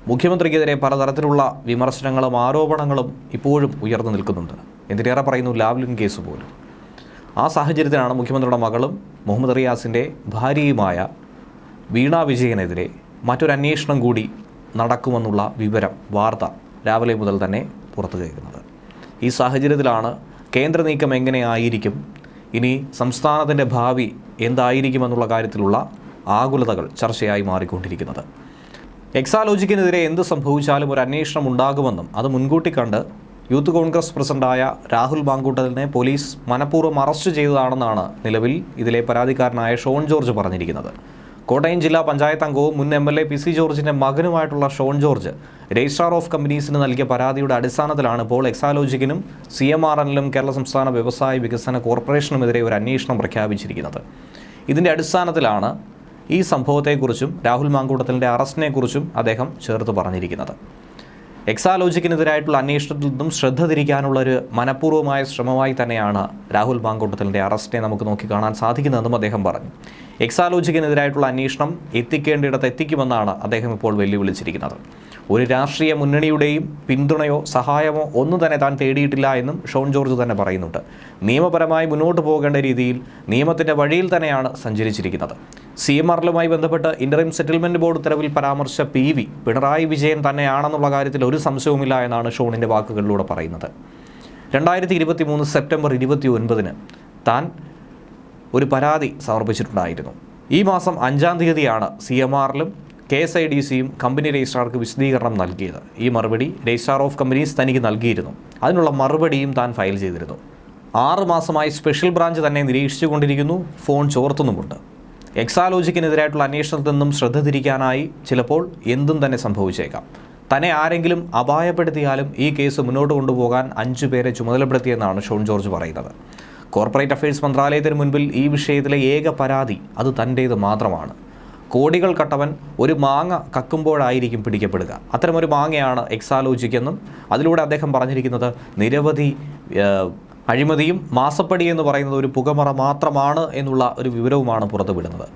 മുഖ്യമന്ത്രിക്കെതിരെ പലതരത്തിലുള്ള വിമർശനങ്ങളും ആരോപണങ്ങളും ഇപ്പോഴും ഉയർന്നു നിൽക്കുന്നുണ്ട്. എന്തിനേറെ പറയുന്നു, ലാവ്ലിൻ കേസ് പോലും. ആ സാഹചര്യത്തിലാണ് മുഖ്യമന്ത്രിയുടെ മകളും മുഹമ്മദ് റിയാസിൻ്റെ ഭാര്യയുമായ വീണ വിജയനെതിരെ മറ്റൊരു അന്വേഷണം കൂടി നടക്കുമെന്നുള്ള വാർത്ത രാവിലെ മുതൽ തന്നെ പുറത്തു കേൾക്കുന്നത്. ഈ സാഹചര്യത്തിലാണ് കേന്ദ്ര നീക്കം എങ്ങനെയായിരിക്കും, ഇനി സംസ്ഥാനത്തിൻ്റെ ഭാവി എന്തായിരിക്കുമെന്നുള്ള കാര്യത്തിലുള്ള ആകുലതകൾ ചർച്ചയായി മാറിക്കൊണ്ടിരിക്കുന്നത്. എക്സാലോജിക്കിനെതിരെ എന്ത് സംഭവിച്ചാലും ഒരു അന്വേഷണം ഉണ്ടാകുമെന്നും അത് മുൻകൂട്ടി കണ്ട് യൂത്ത് കോൺഗ്രസ് പ്രസിഡന്റായ രാഹുൽ മാങ്കൂട്ടലിനെ പോലീസ് മനഃപൂർവ്വം അറസ്റ്റ് ചെയ്തതാണെന്നാണ് നിലവിൽ ഇതിലെ പരാതിക്കാരനായ ഷോൺ ജോർജ് പറഞ്ഞിരിക്കുന്നത്. കോട്ടയം ജില്ലാ പഞ്ചായത്ത് അംഗവും മുൻ MLA PC ജോർജിൻ്റെ മകനുമായിട്ടുള്ള ഷോൺ ജോർജ് രജിസ്ട്രാർ ഓഫ് കമ്പനീസിന് നൽകിയ പരാതിയുടെ അടിസ്ഥാനത്തിലാണ് ഇപ്പോൾ എക്സാലോജിക്കിനും CMRNലും കേരള സംസ്ഥാന വ്യവസായ വികസന കോർപ്പറേഷനുമെതിരെ ഒരു അന്വേഷണം പ്രഖ്യാപിച്ചിരിക്കുന്നത്. ഇതിൻ്റെ അടിസ്ഥാനത്തിലാണ് ഈ സംഭവത്തെക്കുറിച്ചും രാഹുൽ മാങ്കൂട്ടത്തിൻ്റെ അറസ്റ്റിനെക്കുറിച്ചും അദ്ദേഹം ചേർത്ത് പറഞ്ഞിരിക്കുന്നത്. എക്സാലോജിക്കിനെതിരായിട്ടുള്ള അന്വേഷണത്തിൽ നിന്നും ശ്രദ്ധ തിരിക്കാനുള്ളൊരു മനഃപൂർവ്വമായ ശ്രമമായി തന്നെയാണ് രാഹുൽ മാങ്കൂട്ടത്തിൻ്റെ അറസ്റ്റിനെ നമുക്ക് നോക്കിക്കാണാൻ സാധിക്കുന്നതെന്നും അദ്ദേഹം പറഞ്ഞു. എക്സാലോജിക്കിനെതിരായിട്ടുള്ള അന്വേഷണം എത്തിക്കേണ്ടിടത്ത് എത്തിക്കുമെന്നാണ് അദ്ദേഹം ഇപ്പോൾ വെല്ലുവിളിച്ചിരിക്കുന്നത്. ഒരു രാഷ്ട്രീയ മുന്നണിയുടെയും പിന്തുണയോ സഹായമോ ഒന്നും തന്നെ താൻ തേടിയിട്ടില്ല എന്നും ഷോൺ ജോർജ് തന്നെ പറയുന്നുണ്ട്. നിയമപരമായി മുന്നോട്ട് പോകേണ്ട രീതിയിൽ നിയമത്തിൻ്റെ വഴിയിൽ തന്നെയാണ് സഞ്ചരിച്ചിരിക്കുന്നത്. CMRലുമായി ബന്ധപ്പെട്ട് ഇൻ്ററിം സെറ്റിൽമെൻറ്റ് ബോർഡ് ഉത്തരവിൽ പരാമർശിച്ച PV പിണറായി വിജയൻ തന്നെയാണെന്നുള്ള കാര്യത്തിൽ ഒരു സംശയവുമില്ല എന്നാണ് ഷോണിൻ്റെ വാക്കുകളിലൂടെ പറയുന്നത്. 2023 സെപ്റ്റംബർ 29 താൻ ഒരു പരാതി സമർപ്പിച്ചിട്ടുണ്ടായിരുന്നു. ഈ മാസം 5-ാം തീയതിയാണ് CMRലും KSIDCയും കമ്പനി രജിസ്ട്രാർക്ക് വിശദീകരണം നൽകിയത്. ഈ മറുപടി രജിസ്ട്രാർ ഓഫ് കമ്പനീസ് തനിക്ക് നൽകിയിരുന്നു. അതിനുള്ള മറുപടിയും താൻ ഫയൽ ചെയ്തിരുന്നു. 6 മാസമായി സ്പെഷ്യൽ ബ്രാഞ്ച് തന്നെ നിരീക്ഷിച്ചുകൊണ്ടിരിക്കുന്നു, ഫോൺ ചോർത്തുന്നുമുണ്ട്. എക്സാലോജിക്കിനെതിരായിട്ടുള്ള അന്വേഷണത്തിൽ നിന്നും ശ്രദ്ധ തിരിക്കാനായി ചിലപ്പോൾ എന്തും തന്നെ സംഭവിച്ചേക്കാം. തന്നെ ആരെങ്കിലും അപായപ്പെടുത്തിയാലും ഈ കേസ് മുന്നോട്ട് കൊണ്ടുപോകാൻ 5 പേരെ ചുമതലപ്പെടുത്തിയെന്നാണ് ഷോൺ ജോർജ് പറയുന്നത്. കോർപ്പറേറ്റ് അഫയേഴ്സ് മന്ത്രാലയത്തിന് മുൻപിൽ ഈ വിഷയത്തിലെ ഏക പരാതി അത് തൻ്റേത് മാത്രമാണ്. കോടികൾ കട്ടവൻ ഒരു മാങ്ങ കക്കുമ്പോഴായിരിക്കും പിടിക്കപ്പെടുക. അത്തരമൊരു മാങ്ങയാണ് എക്സാലോജിക്കെന്നും അതിലൂടെ അദ്ദേഹം പറഞ്ഞിരിക്കുന്നത് നിരവധി അഴിമതിയും മാസപ്പടി എന്ന് പറയുന്നത് ഒരു പുകമറ മാത്രമാണ് എന്നുള്ള ഒരു വിവരവുമാണ് പുറത്തുവിടുന്നത്.